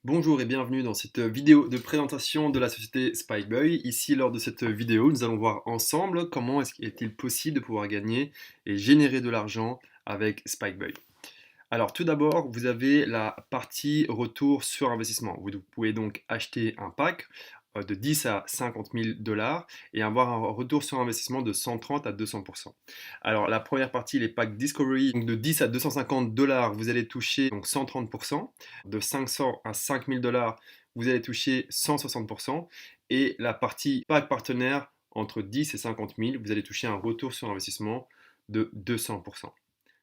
Bonjour et bienvenue dans cette vidéo de présentation de la société Spikeboy. Ici, lors de cette vidéo, nous allons voir ensemble comment est-il possible de pouvoir gagner et générer de l'argent avec Spikeboy. Alors tout d'abord, vous avez la partie retour sur investissement. Vous pouvez donc acheter un pack de 10 à 50 000 dollars et avoir un retour sur investissement de 130 à 200%. Alors la première partie, les packs Discovery, donc de 10 à 250 dollars, vous allez toucher donc 130%. De 500 à 5 000 dollars, vous allez toucher 160%. Et la partie pack partenaire, entre 10 et 50 000, vous allez toucher un retour sur investissement de 200%.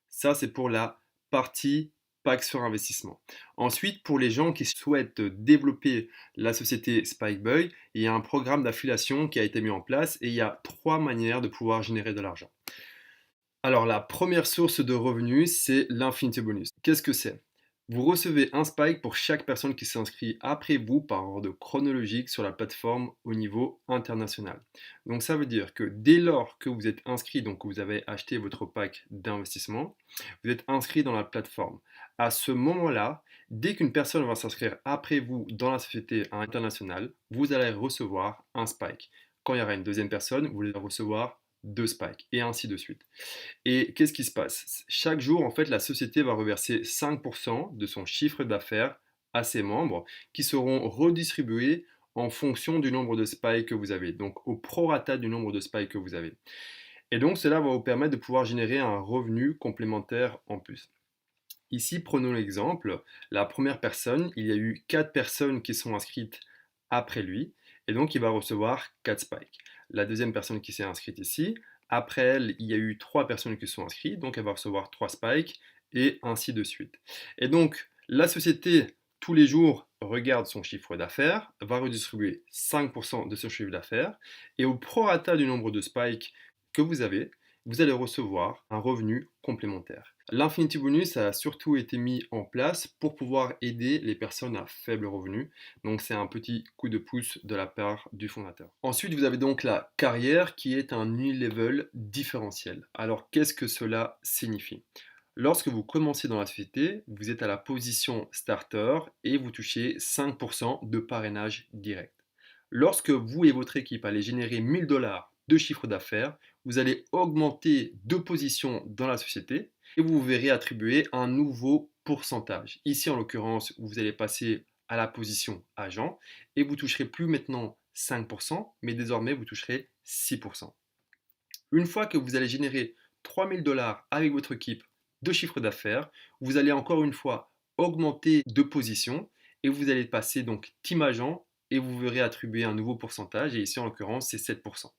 Ça, c'est pour la partie pack sur investissement. Ensuite, pour les gens qui souhaitent développer la société Spikeboy, il y a un programme d'affiliation qui a été mis en place et il y a trois manières de pouvoir générer de l'argent. Alors, la première source de revenus, c'est l'Infinity Bonus. Qu'est-ce que c'est? Vous recevez un spike pour chaque personne qui s'inscrit après vous par ordre chronologique sur la plateforme au niveau international. Donc ça veut dire que dès lors que vous êtes inscrit, donc que vous avez acheté votre pack d'investissement, vous êtes inscrit dans la plateforme. À ce moment-là, dès qu'une personne va s'inscrire après vous dans la société internationale, vous allez recevoir un spike. Quand il y aura une deuxième personne, vous allez recevoir deux spikes et ainsi de suite. Et qu'est-ce qui se passe? Chaque jour, en fait, la société va reverser 5% de son chiffre d'affaires à ses membres qui seront redistribués en fonction du nombre de spikes que vous avez, donc au prorata du nombre de spikes que vous avez. Et donc cela va vous permettre de pouvoir générer un revenu complémentaire en plus. Ici, prenons l'exemple, la première personne, il y a eu 4 personnes qui sont inscrites après lui, et donc il va recevoir 4 spikes. La deuxième personne qui s'est inscrite ici, après elle, il y a eu 3 personnes qui sont inscrites, donc elle va recevoir 3 spikes, et ainsi de suite. Et donc, la société, tous les jours, regarde son chiffre d'affaires, va redistribuer 5% de son chiffre d'affaires, et au prorata du nombre de spikes que vous allez recevoir un revenu complémentaire. L'Infinity Bonus a surtout été mis en place pour pouvoir aider les personnes à faible revenu. Donc c'est un petit coup de pouce de la part du fondateur. Ensuite, vous avez donc la carrière qui est un unilevel différentiel. Alors qu'est-ce que cela signifie? Lorsque vous commencez dans la société, vous êtes à la position starter et vous touchez 5% de parrainage direct. Lorsque vous et votre équipe allez générer 1000 dollars de chiffre d'affaires, vous allez augmenter de position dans la société et vous verrez attribuer un nouveau pourcentage. Ici, en l'occurrence, vous allez passer à la position agent et vous toucherez plus maintenant 5%, mais désormais vous toucherez 6%. Une fois que vous allez générer 3000 dollars avec votre équipe de chiffre d'affaires, vous allez encore une fois augmenter de position et vous allez passer donc team agent et vous verrez attribuer un nouveau pourcentage et ici en l'occurrence c'est 7%.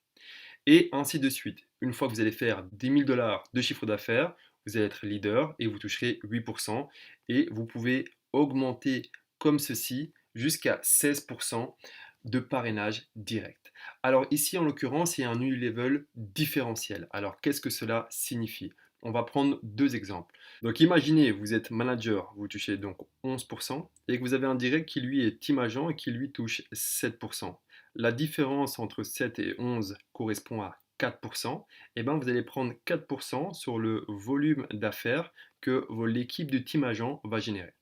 Et ainsi de suite. Une fois que vous allez faire 10 000 dollars de chiffre d'affaires, vous allez être leader et vous toucherez 8% et vous pouvez augmenter comme ceci jusqu'à 16% de parrainage direct. Alors ici en l'occurrence, il y a un unilevel différentiel. Alors qu'est-ce que cela signifie? On va prendre deux exemples. Donc imaginez, vous êtes manager, vous touchez donc 11% et que vous avez un direct qui lui est team agent et qui lui touche 7%. La différence entre 7 et 11 correspond à 4%, et bien vous allez prendre 4% sur le volume d'affaires que l'équipe de team agent va générer.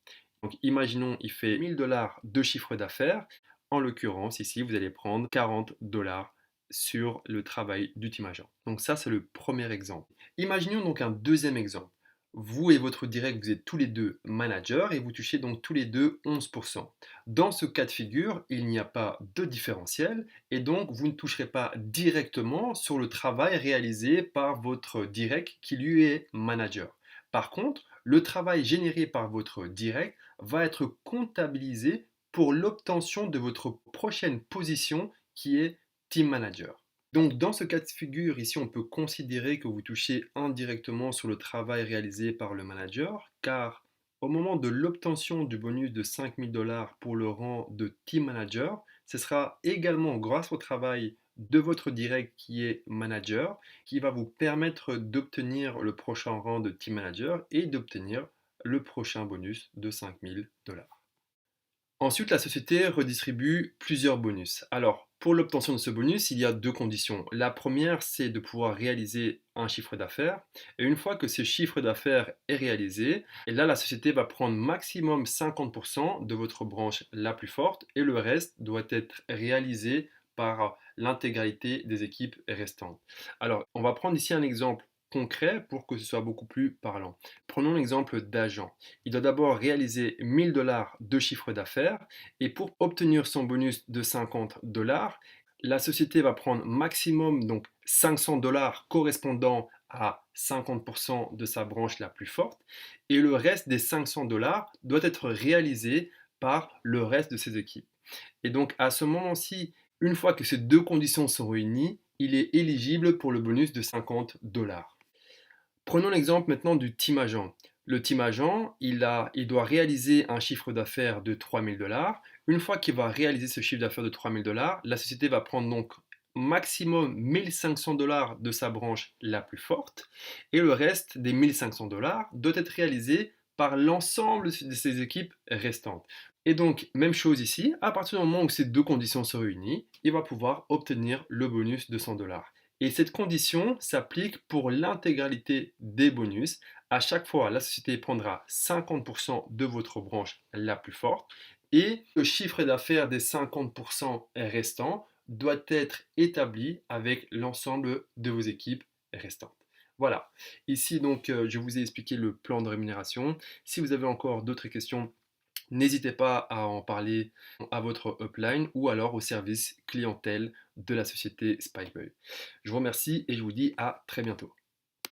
Donc imaginons il fait 1000 dollars de chiffre d'affaires. En l'occurrence, ici, vous allez prendre 40 dollars sur le travail du team agent. Donc ça, c'est le premier exemple. Imaginons donc un deuxième exemple. Vous et votre direct, vous êtes tous les deux managers et vous touchez donc tous les deux 11%. Dans ce cas de figure, il n'y a pas de différentiel et donc vous ne toucherez pas directement sur le travail réalisé par votre direct qui lui est manager. Par contre, le travail généré par votre direct va être comptabilisé pour l'obtention de votre prochaine position qui est team manager. Donc dans ce cas de figure, ici on peut considérer que vous touchez indirectement sur le travail réalisé par le manager, car au moment de l'obtention du bonus de 5000 dollars pour le rang de team manager, ce sera également grâce au travail de votre direct qui est manager, qui va vous permettre d'obtenir le prochain rang de team manager et d'obtenir le prochain bonus de 5000 dollars. Ensuite, la société redistribue plusieurs bonus. Alors, pour l'obtention de ce bonus, il y a deux conditions. La première, c'est de pouvoir réaliser un chiffre d'affaires. Et une fois que ce chiffre d'affaires est réalisé, et là, la société va prendre maximum 50% de votre branche la plus forte et le reste doit être réalisé par l'intégralité des équipes restantes. Alors, on va prendre ici un exemple concret pour que ce soit beaucoup plus parlant. Prenons l'exemple d'agent. Il doit d'abord réaliser 1000 dollars de chiffre d'affaires et pour obtenir son bonus de 50 dollars, la société va prendre maximum donc 500 dollars correspondant à 50% de sa branche la plus forte et le reste des 500 dollars doit être réalisé par le reste de ses équipes. Et donc à ce moment-ci, une fois que ces deux conditions sont réunies, il est éligible pour le bonus de 50 dollars. Prenons l'exemple maintenant du team agent. Le team agent, il doit réaliser un chiffre d'affaires de 3000 dollars. Une fois qu'il va réaliser ce chiffre d'affaires de 3000 dollars, la société va prendre donc maximum 1500 dollars de sa branche la plus forte et le reste des 1500 dollars doit être réalisé par l'ensemble de ses équipes restantes. Et donc, même chose ici, à partir du moment où ces deux conditions se réunissent, il va pouvoir obtenir le bonus de 100 dollars. Et cette condition s'applique pour l'intégralité des bonus. À chaque fois, la société prendra 50% de votre branche la plus forte et le chiffre d'affaires des 50% restants doit être établi avec l'ensemble de vos équipes restantes. Voilà. Ici, donc, je vous ai expliqué le plan de rémunération. Si vous avez encore d'autres questions, n'hésitez pas à en parler à votre upline ou alors au service clientèle de la société Spikeboy. Je vous remercie et je vous dis à très bientôt.